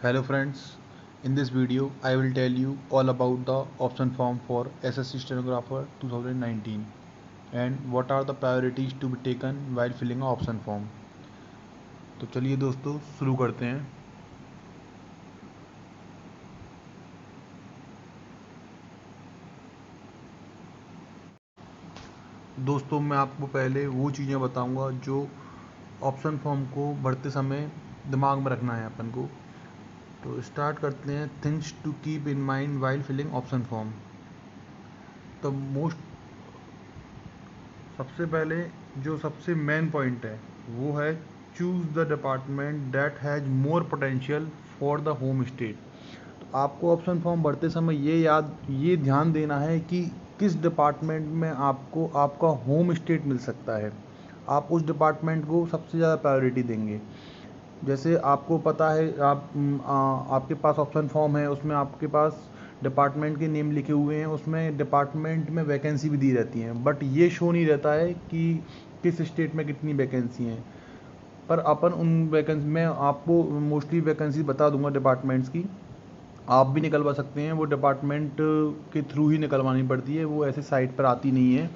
Hello friends, in this video I will tell you all about the option form for SSC Stenographer 2019 and what are the priorities to be taken while filling a option form. तो चलिए दोस्तों शुरू करते हैं। दोस्तों मैं आपको पहले वो चीज़ें बताऊंगा जो ऑप्शन फॉर्म को भरते समय दिमाग में रखना है अपन को। तो स्टार्ट करते हैं things to keep in mind while filling option form. तो सबसे पहले जो सबसे मेन पॉइंट है वो है choose the department that has more potential for the home state. तो आपको ऑप्शन फॉर्म भरते समय ये ध्यान देना है कि किस डिपार्टमेंट में आपको आपका होम स्टेट मिल सकता है। आप उस डिपार्टमेंट को सबसे ज़्यादा प्रायोरिटी देंगे। जैसे आपको पता है आपके पास ऑप्शन फॉर्म है, उसमें आपके पास डिपार्टमेंट के नेम लिखे हुए हैं, उसमें डिपार्टमेंट में वैकेंसी भी दी रहती हैं, बट ये शो नहीं रहता है कि किस स्टेट में कितनी वैकेंसी हैं। पर अपन उन वैकेंसी में आपको मोस्टली वैकेंसी बता दूंगा डिपार्टमेंट्स की। आप भी निकलवा सकते हैं, वो डिपार्टमेंट के थ्रू ही निकलवानी पड़ती है, वो ऐसे साइट पर आती नहीं है।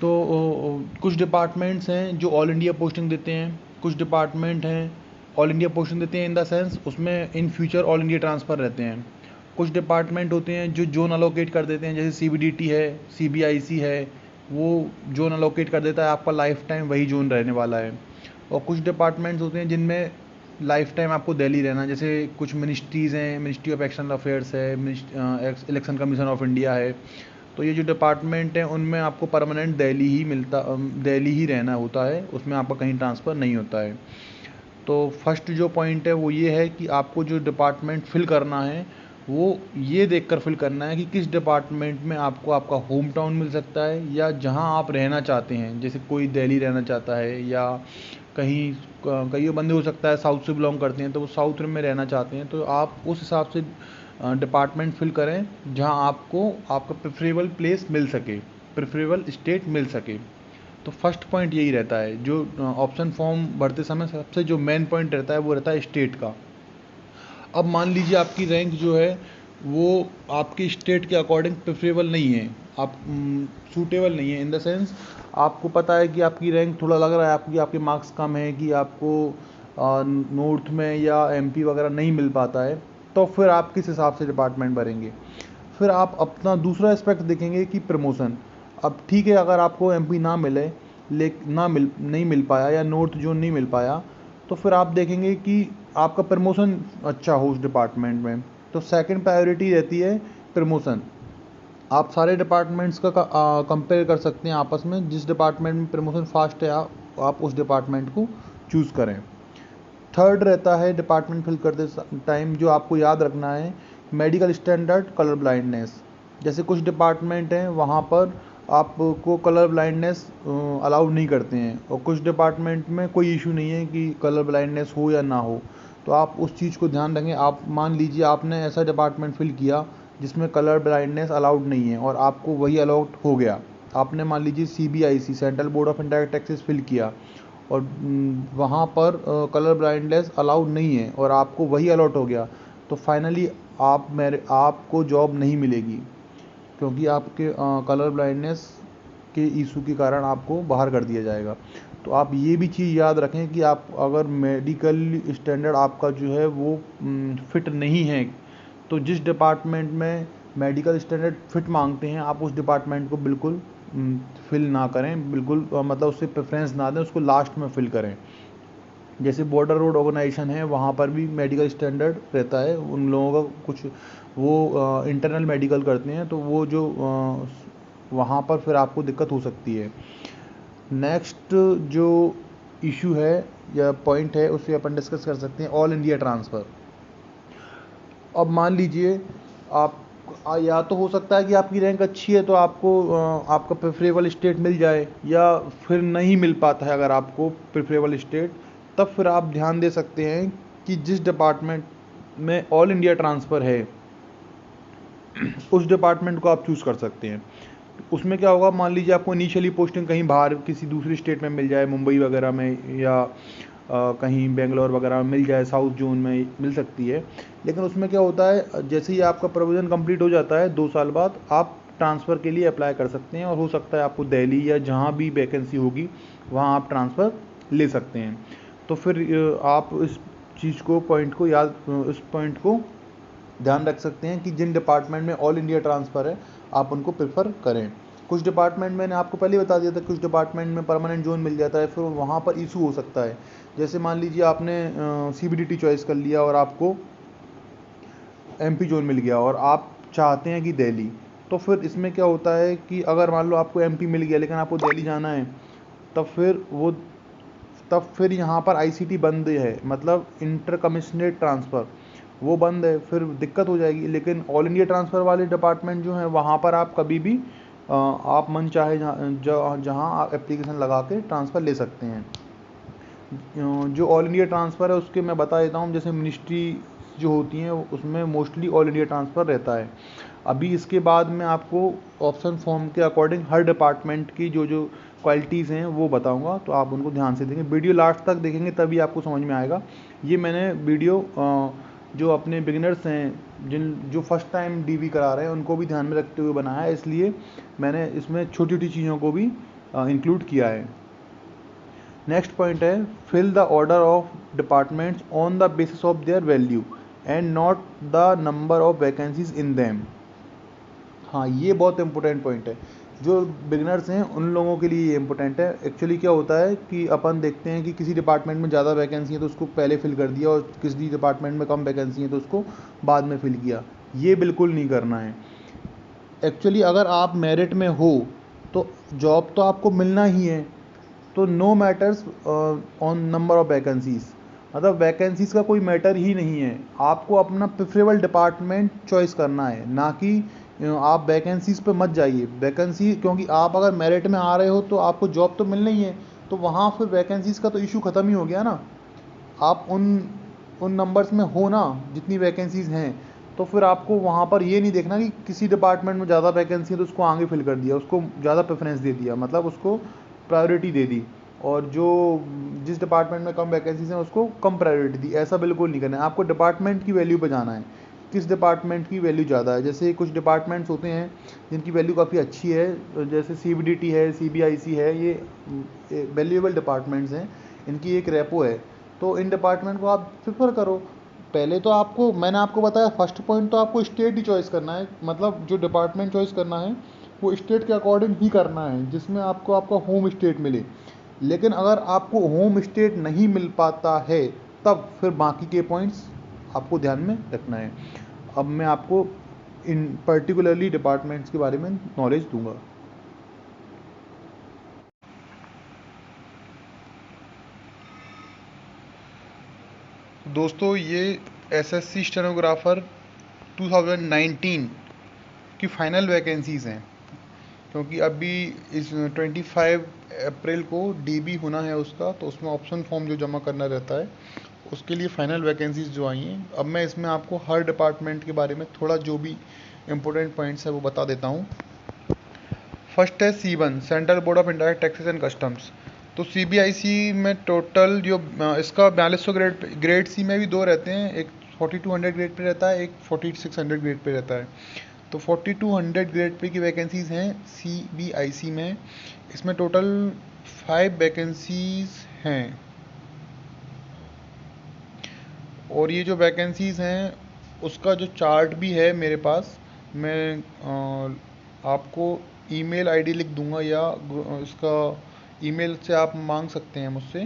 तो कुछ डिपार्टमेंट्स हैं जो ऑल इंडिया पोस्टिंग देते हैं, कुछ डिपार्टमेंट हैं ऑल इंडिया पोस्टिंग देते हैं इन द सेंस उसमें in future all India transfer रहते हैं। कुछ डिपार्टमेंट होते हैं जो जोन अलोकेट कर देते हैं, जैसे सीबीडीटी है, सीबीआईसी है, वो जोन अलोकेट कर देता है, आपका लाइफ टाइम वही जोन रहने वाला है। और कुछ डिपार्टमेंट्स होते हैं जिनमें लाइफ टाइम आपको दिल्ली रहना है, जैसे कुछ मिनिस्ट्रीज़ हैं, मिनिस्ट्री ऑफ एक्सटर्नल अफेयर्स है, इलेक्शन कमीशन ऑफ इंडिया है। तो ये जो डिपार्टमेंट है उनमें आपको परमानेंट दिल्ली ही रहना होता है, उसमें आपका कहीं ट्रांसफ़र नहीं होता है। तो फर्स्ट जो पॉइंट है वो ये है कि आपको जो डिपार्टमेंट फिल करना है वो ये देखकर फिल करना है कि किस डिपार्टमेंट में आपको आपका होम टाउन मिल सकता है, या जहां आप रहना चाहते हैं। जैसे कोई दिल्ली रहना चाहता है, या कहीं कई बंदे हो सकता है साउथ से बिलोंग करते हैं तो वो साउथ में रहना चाहते हैं, तो आप उस हिसाब से डिपार्टमेंट फिल करें जहां आपको आपका प्रेफरेबल प्लेस मिल सके, प्रेफरेबल स्टेट मिल सके। तो फर्स्ट पॉइंट यही रहता है, जो ऑप्शन फॉर्म भरते समय सबसे जो मेन पॉइंट रहता है वो रहता है स्टेट का। अब मान लीजिए आपकी रैंक जो है वो आपकी स्टेट के अकॉर्डिंग प्रेफरेबल नहीं है, आप सूटेबल नहीं है इन द सेंस आपको पता है कि आपकी रैंक थोड़ा लग रहा है आपकी आपके मार्क्स कम है कि आपको नॉर्थ में या एमपी वगैरह नहीं मिल पाता है, तो फिर आप किस हिसाब से डिपार्टमेंट भरेंगे। फिर आप अपना दूसरा एस्पेक्ट देखेंगे कि प्रमोशन। अब ठीक है, अगर आपको एमपी ना मिले, नहीं मिल पाया, या नॉर्थ जोन नहीं मिल पाया, तो फिर आप देखेंगे कि आपका प्रमोशन अच्छा हो उस डिपार्टमेंट में। तो सेकंड प्रायोरिटी रहती है प्रमोशन। आप सारे डिपार्टमेंट्स का कंपेयर कर सकते हैं आपस में, जिस डिपार्टमेंट में प्रमोशन फास्ट है आप उस डिपार्टमेंट को चूज़ करें। थर्ड रहता है डिपार्टमेंट फिल करते टाइम जो आपको याद रखना है, मेडिकल स्टैंडर्ड, कलर ब्लाइंडनेस। जैसे कुछ डिपार्टमेंट हैं वहाँ पर आपको कलर ब्लाइंडनेस अलाउ नहीं करते हैं, और कुछ डिपार्टमेंट में कोई इशू नहीं है कि कलर ब्लाइंडनेस हो या ना हो। तो आप उस चीज़ को ध्यान रखें। आप मान लीजिए आपने ऐसा डिपार्टमेंट फिल किया जिसमें कलर ब्लाइंडनेस अलाउड नहीं है और आपको वही अलाउड हो गया। आपने मान लीजिए CBIC, Central Board of Indirect Taxes fill किया और वहाँ पर कलर ब्लाइंडनेस अलाउड नहीं है और आपको वही अलॉट हो गया, तो फाइनली आपको जॉब नहीं मिलेगी, क्योंकि आपके कलर ब्लाइंडनेस के इशू के कारण आपको बाहर कर दिया जाएगा। तो आप ये भी चीज़ याद रखें कि आप अगर मेडिकल स्टैंडर्ड आपका जो है वो फिट नहीं है, तो जिस डिपार्टमेंट में मेडिकल स्टैंडर्ड फिट मांगते हैं आप उस डिपार्टमेंट को बिल्कुल फिल ना करें, बिल्कुल मतलब उससे प्रेफरेंस ना दें, उसको लास्ट में फिल करें। जैसे बॉर्डर रोड ऑर्गेनाइजेशन है, वहाँ पर भी मेडिकल स्टैंडर्ड रहता है, उन लोगों का कुछ वो इंटरनल मेडिकल करते हैं, तो वो जो वहाँ पर फिर आपको दिक्कत हो सकती है। नेक्स्ट जो इशू है या पॉइंट है उसे अपन डिस्कस कर सकते हैं, ऑल इंडिया ट्रांसफ़र। अब मान लीजिए आप या तो हो सकता है कि आपकी रैंक अच्छी है तो आपको आपका प्रेफरेबल स्टेट मिल जाए, या फिर नहीं मिल पाता है अगर आपको प्रेफरेबल स्टेट, तब फिर आप ध्यान दे सकते हैं कि जिस डिपार्टमेंट में ऑल इंडिया ट्रांसफ़र है उस डिपार्टमेंट को आप चूज़ कर सकते हैं। उसमें क्या होगा, मान लीजिए आपको इनिशियली पोस्टिंग कहीं बाहर किसी दूसरी स्टेट में मिल जाए, मुंबई वगैरह में, या कहीं बेंगलोर वगैरह में मिल जाए, साउथ जोन में मिल सकती है। लेकिन उसमें क्या होता है, जैसे ही आपका प्रोविज़न कंप्लीट हो जाता है 2 साल बाद, आप ट्रांसफ़र के लिए अप्लाई कर सकते हैं और हो सकता है आपको दिल्ली या जहाँ भी वैकेंसी होगी वहाँ आप ट्रांसफ़र ले सकते हैं। तो फिर आप इस चीज़ को इस पॉइंट को ध्यान रख सकते हैं कि जिन डिपार्टमेंट में ऑल इंडिया ट्रांसफ़र है आप उनको प्रेफर करें। कुछ डिपार्टमेंट मैंने आपको पहले बता दिया था, कुछ डिपार्टमेंट में परमानेंट जोन मिल जाता है, फिर वहाँ पर इशू हो सकता है। जैसे मान लीजिए आपने CBDT चॉइस कर लिया और आपको MP जोन मिल गया और आप चाहते हैं कि दिल्ली, तो फिर इसमें क्या होता है कि अगर मान लो आपको MP मिल गया लेकिन आपको दिल्ली जाना है, तब फिर यहाँ पर ICT बंद है, मतलब इंटर कमिश्नरेट ट्रांसफ़र वो बंद है, फिर दिक्कत हो जाएगी। लेकिन ऑल इंडिया ट्रांसफ़र वाले डिपार्टमेंट जो हैं वहाँ पर आप कभी भी आप मन चाहे जहाँ आप एप्लीकेशन लगा के ट्रांसफ़र ले सकते हैं। जो ऑल इंडिया ट्रांसफ़र है उसके मैं बता देता हूँ, जैसे मिनिस्ट्री जो होती हैं उसमें मोस्टली ऑल इंडिया ट्रांसफ़र रहता है। अभी इसके बाद में आपको ऑप्शन फॉर्म के अकॉर्डिंग हर डिपार्टमेंट की जो जो क्वालिटीज़ हैं वो बताऊंगा, तो आप उनको ध्यान से देखें, वीडियो लास्ट तक देखेंगे तभी आपको समझ में आएगा। ये मैंने वीडियो जो अपने बिगिनर्स हैं जो फर्स्ट टाइम DV करा रहे हैं उनको भी ध्यान में रखते हुए बनाया है, इसलिए मैंने इसमें छोटी छोटी चीज़ों को भी इंक्लूड किया है। नेक्स्ट पॉइंट है, fill the order of departments on the basis of their value and not the number of vacancies in them. हाँ, ये बहुत इंपॉर्टेंट पॉइंट है, जो बिगनर्स हैं उन लोगों के लिए ये इंपॉर्टेंट है। एक्चुअली क्या होता है कि अपन देखते हैं कि किसी डिपार्टमेंट में ज़्यादा वैकेंसी है तो उसको पहले फिल कर दिया और किसी डिपार्टमेंट में कम वैकेंसी है तो उसको बाद में फिल किया। ये बिल्कुल नहीं करना है। एक्चुअली अगर आप मेरिट में हो तो जॉब तो आपको मिलना ही है, तो no matters on number of vacancies, मतलब वैकेंसीज का कोई मैटर ही नहीं है। आपको अपना प्रेफरेबल डिपार्टमेंट चॉइस करना है, ना कि आप वैकेंसीज पे मत जाइए। वैकेंसी, क्योंकि आप अगर मेरिट में आ रहे हो तो आपको जॉब तो मिलना ही है, तो वहाँ फिर वैकेंसीज का तो इशू ख़त्म ही हो गया ना। आप उन नंबर्स में हो ना जितनी वैकेंसीज हैं, तो फिर आपको वहाँ पर ये नहीं देखना कि किसी डिपार्टमेंट में ज़्यादा वैकेंसी है तो उसको आगे फिल कर दिया, उसको ज़्यादा प्रेफरेंस दे दिया, मतलब उसको प्रायोरिटी दे दी, और जो जिस डिपार्टमेंट में कम वैकेंसीज हैं उसको कम प्रायोरिटी दी। ऐसा बिल्कुल नहीं करना है, आपको डिपार्टमेंट की वैल्यू पे जाना है, किस डिपार्टमेंट की वैल्यू ज़्यादा है। जैसे कुछ डिपार्टमेंट्स होते हैं जिनकी वैल्यू काफ़ी अच्छी है, जैसे CBDT है, CBIC है, ये वैल्यूएबल डिपार्टमेंट्स हैं, इनकी एक रेपो है, तो इन डिपार्टमेंट को आप प्रेफर करो। पहले तो आपको मैंने आपको बताया, फर्स्ट पॉइंट तो आपको स्टेट ही चॉइस करना है, मतलब जो डिपार्टमेंट चॉइस करना है वो स्टेट के अकॉर्डिंग ही करना है जिसमें आपको आपका होम स्टेट मिले। लेकिन अगर आपको होम स्टेट नहीं मिल पाता है तब फिर बाकी के पॉइंट्स आपको ध्यान में रखना है। अब मैं आपको इन पर्टिकुलरली डिपार्टमेंट्स के बारे में नॉलेज दूंगा। दोस्तों, ये SSC स्टेनोग्राफर 2019 की फाइनल वैकेंसीज़ हैं, क्योंकि अभी इस 25 अप्रैल को DB होना है उसका, तो उसमें ऑप्शन फॉर्म जो जमा करना रहता है उसके लिए फ़ाइनल वैकेंसीज़ जो आई हैं। अब मैं इसमें आपको हर डिपार्टमेंट के बारे में थोड़ा जो भी इम्पोर्टेंट पॉइंट्स है वो बता देता हूँ। फर्स्ट है C1 central Board of Indirect taxes and customs. तो CBIC में टोटल जो इसका 4200 ग्रेड C में भी दो रहते हैं, एक 4200 ग्रेड पे रहता है, एक 4600 ग्रेड पे रहता है। तो 4200 ग्रेड पे की वैकेंसीज़ हैं CBIC में। इसमें टोटल 5 वैकेंसीज़ हैं, और ये जो वैकेंसीज़ हैं उसका जो चार्ट भी है मेरे पास, मैं आपको ईमेल आईडी लिख दूंगा, या इसका ईमेल से आप मांग सकते हैं मुझसे।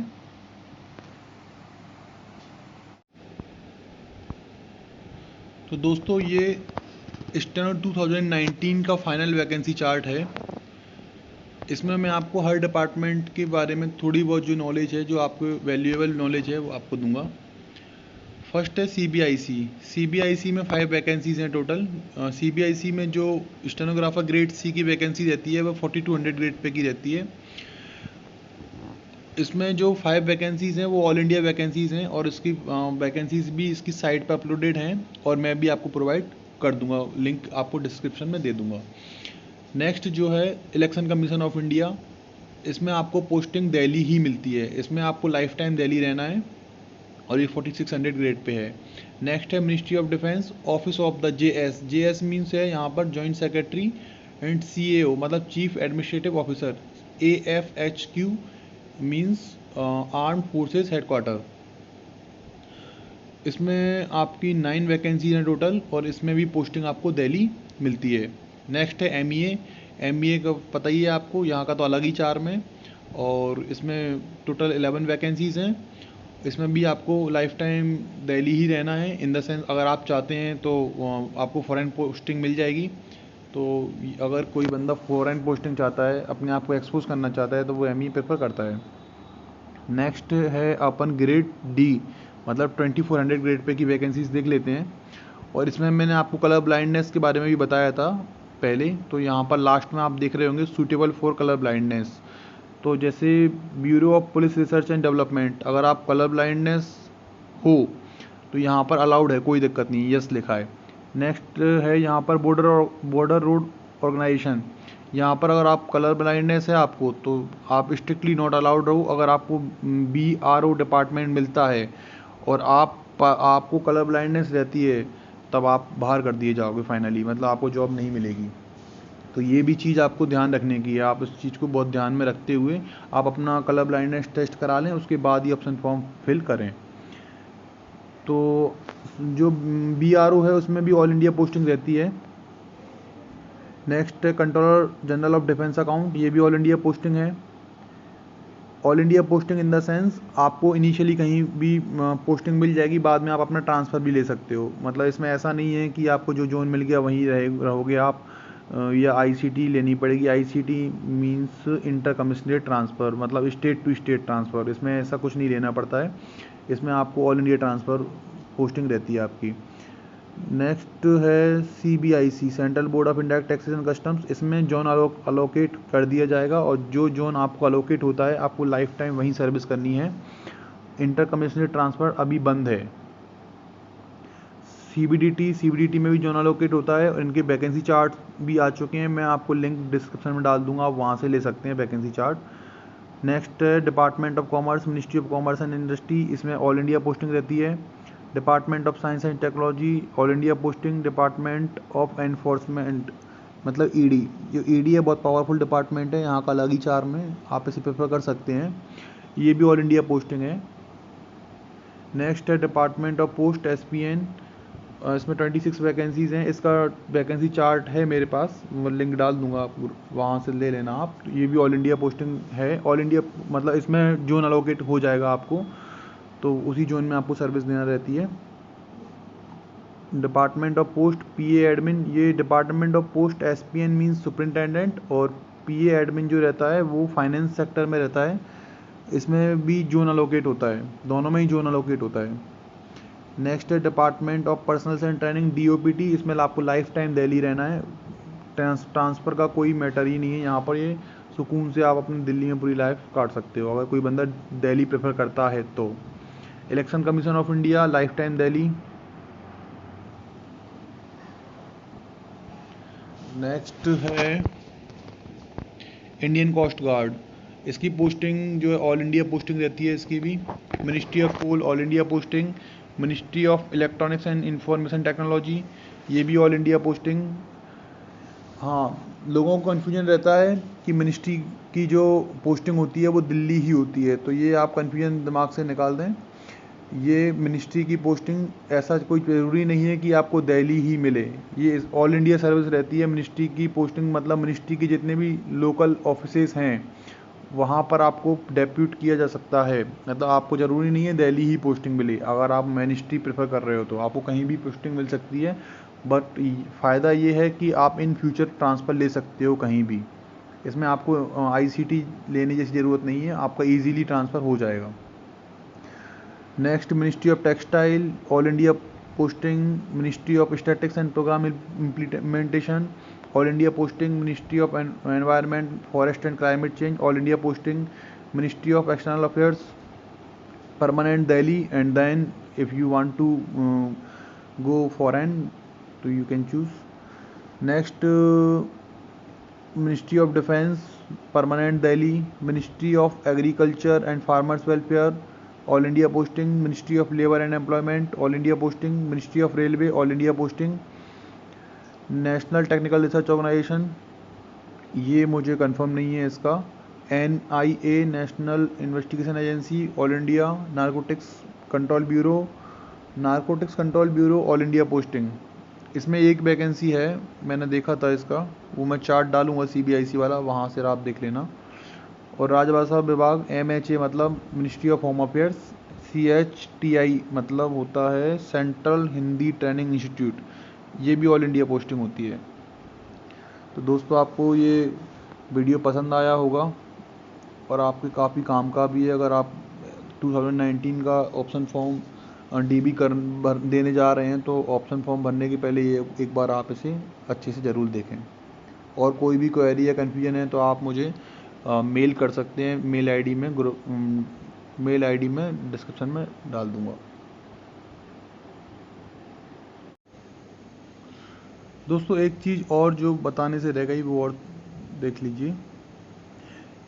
तो दोस्तों, ये स्टेनो 2019 का फाइनल वैकेंसी चार्ट है। इसमें मैं आपको हर डिपार्टमेंट के बारे में थोड़ी बहुत जो नॉलेज है, जो आपको वैल्यूएबल नॉलेज है, वो आपको दूंगा। फर्स्ट है CBIC में 5 वैकेंसीज़ हैं टोटल। CBIC में जो स्टेनोग्राफर ग्रेड C की वैकेंसी रहती है वो 4200 ग्रेड पे की रहती है। इसमें जो 5 वैकेंसीज़ हैं वो ऑल इंडिया वैकेंसीज़ हैं, और इसकी वैकेंसीज़ भी इसकी साइट पर अपलोडेड हैं, और मैं भी आपको प्रोवाइड कर दूंगा, लिंक आपको डिस्क्रिप्शन में दे दूंगा। नेक्स्ट जो है इलेक्शन कमीशन ऑफ इंडिया, इसमें आपको पोस्टिंग दिल्ली ही मिलती है, इसमें आपको लाइफ टाइम दिल्ली रहना है और ये 4600 ग्रेड पे है। नेक्स्ट है ministry of defence, office of the JS. JS means है यहाँ पर जॉइंट सेक्रेटरी एंड सीएओ, मतलब chief administrative officer. AFHQ means armed forces headquarter. इसमें आपकी 9 वैकेंसी हैं टोटल और इसमें भी पोस्टिंग आपको दिल्ली मिलती है। नेक्स्ट है एमईए। एमईए का पता ही है आपको, यहाँ का तो अलग ही चार्म है और इसमें टोटल 11 वैकेंसीज़ हैं। इसमें भी आपको लाइफ टाइम दिल्ली ही रहना है, इन द सेंस अगर आप चाहते हैं तो आपको फॉरेन पोस्टिंग मिल जाएगी। तो अगर कोई बंदा फॉरेन पोस्टिंग चाहता है, अपने आप को एक्सपोज करना चाहता है, तो वो एमईए प्रेफर करता है। नेक्स्ट है अपन ग्रेड डी, मतलब 2400 ग्रेड पे की वैकेंसीज देख लेते हैं। और इसमें मैंने आपको कलर ब्लाइंडनेस के बारे में भी बताया था पहले, तो यहाँ पर लास्ट में आप देख रहे होंगे सूटेबल फॉर कलर ब्लाइंडनेस। तो जैसे bureau of police research and development, अगर आप कलर ब्लाइंडनेस हो तो यहाँ पर अलाउड है, कोई दिक्कत नहीं, यस लिखा है। नेक्स्ट है यहाँ पर बॉर्डर रोड ऑर्गेनाइजेशन। यहाँ पर अगर आप कलर ब्लाइंडनेस है आपको तो आप स्ट्रिक्टली नॉट अलाउड रहो। अगर आपको BRO डिपार्टमेंट मिलता है और आपको कलर ब्लाइंडनेस रहती है, तब आप बाहर कर दिए जाओगे फाइनली, मतलब आपको जॉब नहीं मिलेगी। तो ये भी चीज़ आपको ध्यान रखने की है, आप इस चीज़ को बहुत ध्यान में रखते हुए आप अपना कलर ब्लाइंडनेस टेस्ट करा लें, उसके बाद ही ऑप्शन फॉर्म फिल करें। तो जो BRO है उसमें भी ऑल इंडिया पोस्टिंग रहती है। Next controller general of defence account, ये भी ऑल इंडिया पोस्टिंग है। All India posting in the sense आपको इनिशियली कहीं भी पोस्टिंग मिल जाएगी, बाद में आप अपना ट्रांसफ़र भी ले सकते हो। मतलब इसमें ऐसा नहीं है कि आपको जो जोन मिल गया वहीं रहोगे आप, या ICT लेनी पड़ेगी। ICT means inter commissionerate transfer, मतलब स्टेट टू स्टेट ट्रांसफ़र। इसमें ऐसा कुछ नहीं लेना पड़ता है, इसमें आपको ऑल इंडिया ट्रांसफ़र पोस्टिंग रहती है आपकी। नेक्स्ट है CBIC, central Board of Indirect taxes and customs. इसमें जोन अलोकेट कर दिया जाएगा और जो जोन आपको अलोकेट होता है आपको लाइफ टाइम वहीं सर्विस करनी है। इंटर कमिश्नरेट ट्रांसफ़र अभी बंद है। CBDT में भी जोन अलोकेट होता है और इनके वैकेंसी चार्ट भी आ चुके हैं, मैं आपको लिंक डिस्क्रिप्शन में डाल दूंगा, आप वहाँ से ले सकते हैं वैकेंसी चार्ट। नेक्स्ट है department of commerce, ministry of commerce and industry. इसमें ऑल इंडिया पोस्टिंग रहती है। Department of science and technology, all India posting. Department of enforcement, मतलब ED, जो ED है बहुत पावरफुल डिपार्टमेंट है, यहाँ का अलग ही चार्म है, आप इसे प्रेफर कर सकते हैं, ये भी ऑल इंडिया पोस्टिंग है। नेक्स्ट है डिपार्टमेंट ऑफ पोस्ट SPN, इसमें 26 वैकेंसीज़ हैं। इसका वैकेंसी चार्ट है मेरे पास, मैं लिंक डाल दूंगा, आप वहाँ से ले लेना आप। ये भी ऑल इंडिया पोस्टिंग है। ऑल इंडिया मतलब इसमें जोन अलोकेट हो जाएगा आपको, तो उसी जोन में आपको सर्विस देना रहती है। Department of post PA admin, ये department of post SPN means superintendent, और PA एडमिन जो रहता है वो फाइनेंस सेक्टर में रहता है। इसमें भी जोन अलोकेट होता है, दोनों में ही जोन अलोकेट होता है। नेक्स्ट है department of personal and training DOPT, इसमें आपको लाइफ टाइम दिल्ली रहना है, ट्रांसफ़र का कोई मैटर ही नहीं है यहाँ पर। ये सुकून से आप अपनी दिल्ली में पूरी लाइफ काट सकते हो अगर कोई बंदा दिल्ली प्रेफर करता है तो। Election Commission of India, life time Delhi. Next है इंडियन कोस्ट गार्ड, इसकी पोस्टिंग जो है ऑल इंडिया पोस्टिंग रहती है इसकी भी। Ministry of Coal, all India posting. Ministry of Electronics and Information Technology, ये भी ऑल इंडिया पोस्टिंग। हाँ, लोगों को कन्फ्यूजन रहता है कि मिनिस्ट्री की जो पोस्टिंग होती है वो दिल्ली ही होती है, तो ये आप कन्फ्यूजन दिमाग से निकाल दें। ये मिनिस्ट्री की पोस्टिंग ऐसा कोई ज़रूरी नहीं है कि आपको दिल्ली ही मिले, ये ऑल इंडिया सर्विस रहती है। मिनिस्ट्री की पोस्टिंग मतलब मिनिस्ट्री के जितने भी लोकल ऑफिसेज हैं वहाँ पर आपको डेप्यूट किया जा सकता है, मतलब आपको ज़रूरी नहीं है दिल्ली ही पोस्टिंग मिले। अगर आप मिनिस्ट्री प्रेफर कर रहे हो तो आपको कहीं भी पोस्टिंग मिल सकती है, बट फ़ायदा ये है कि आप इन फ्यूचर ट्रांसफ़र ले सकते हो कहीं भी। इसमें आपको ICT लेने जैसी ज़रूरत नहीं है, आपका ईजीली ट्रांसफ़र हो जाएगा। Next ministry of textile, all India posting. Ministry of statics and programme implementation, all India posting. Ministry of environment, forest and climate change, all India posting. Ministry of external affairs, permanent Delhi, and then if you want to go foreign तो you can choose. Next ministry of defence, permanent Delhi, ministry of agriculture and farmers welfare, all India posting, ministry of labour and employment, all India posting, ministry of Railway, all India posting, National Technical Research Organisation, ये मुझे confirm नहीं है इसका, NIA National Investigation Agency, all India Narcotics Control Bureau, all India posting. इसमें एक vacancy है, मैंने देखा था इसका, वो मैं चार्ट डालूंगा CBIC वाला, वहाँ से आप देख लेना। और राजभाषा विभाग MHA मतलब ministry of home affairs, CHTI मतलब होता है सेंट्रल हिंदी ट्रेनिंग इंस्टीट्यूट, ये भी ऑल इंडिया पोस्टिंग होती है। तो दोस्तों आपको ये वीडियो पसंद आया होगा और आपके काफ़ी काम का भी है। अगर आप 2019 का ऑप्शन फॉर्म DB देने जा रहे हैं तो ऑप्शन फॉर्म भरने के पहले ये एक बार आप इसे अच्छे से ज़रूर देखें। और कोई भी क्वेरी या कन्फ्यूजन है तो आप मुझे मेल कर सकते हैं, मेल आईडी में डिस्क्रिप्शन में डाल दूंगा। दोस्तों एक चीज़ और जो बताने से रह गई वो और देख लीजिए।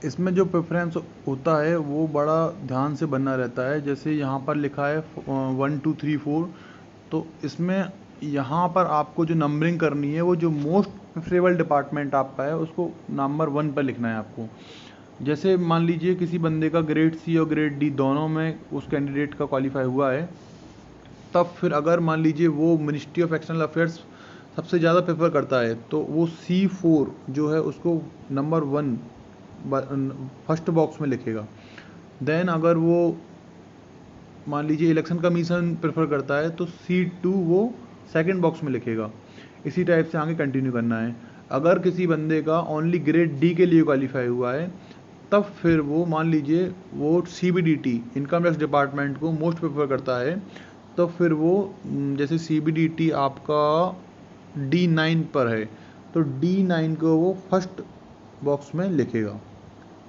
इसमें जो प्रेफरेंस होता है वो बड़ा ध्यान से बनना रहता है। जैसे यहाँ पर लिखा है 1 2 3 4, तो इसमें यहाँ पर आपको जो नंबरिंग करनी है वो जो मोस्ट प्रेफरेबल डिपार्टमेंट आपका है उसको नंबर 1 पर लिखना है आपको। जैसे मान लीजिए किसी बंदे का ग्रेड C और ग्रेड D दोनों में उस कैंडिडेट का क्वालिफाई हुआ है, तब फिर अगर मान लीजिए वो मिनिस्ट्री ऑफ एक्सटर्नल अफेयर्स सबसे ज़्यादा प्रेफर करता है तो वो C4 जो है उसको नंबर 1 फर्स्ट बॉक्स में लिखेगा। देन अगर वो मान लीजिए इलेक्शन कमीशन प्रेफर करता है तो C2 वो सेकंड बॉक्स में लिखेगा। इसी टाइप से आगे कंटिन्यू करना है। अगर किसी बंदे का ओनली ग्रेड D के लिए क्वालिफाई हुआ है तब फिर वो मान लीजिए वो CBDT इनकम टैक्स डिपार्टमेंट को मोस्ट प्रेफर करता है, तो फिर वो जैसे CBDT आपका D9 पर है तो D9 को वो फर्स्ट बॉक्स में लिखेगा।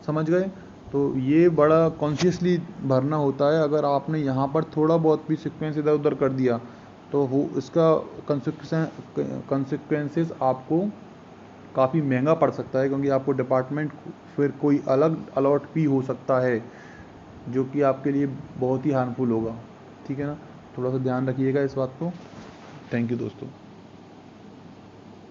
समझ गए? तो ये बड़ा कॉन्शियसली भरना होता है। अगर आपने यहाँ पर थोड़ा बहुत भी सीक्वेंस इधर उधर कर दिया तो इसका कंसिक्वेंसेस आपको काफ़ी महंगा पड़ सकता है, क्योंकि आपको डिपार्टमेंट फिर कोई अलग अलॉट भी हो सकता है जो कि आपके लिए बहुत ही हार्मफुल होगा। ठीक है ना? थोड़ा सा ध्यान रखिएगा इस बात को। थैंक यू दोस्तों।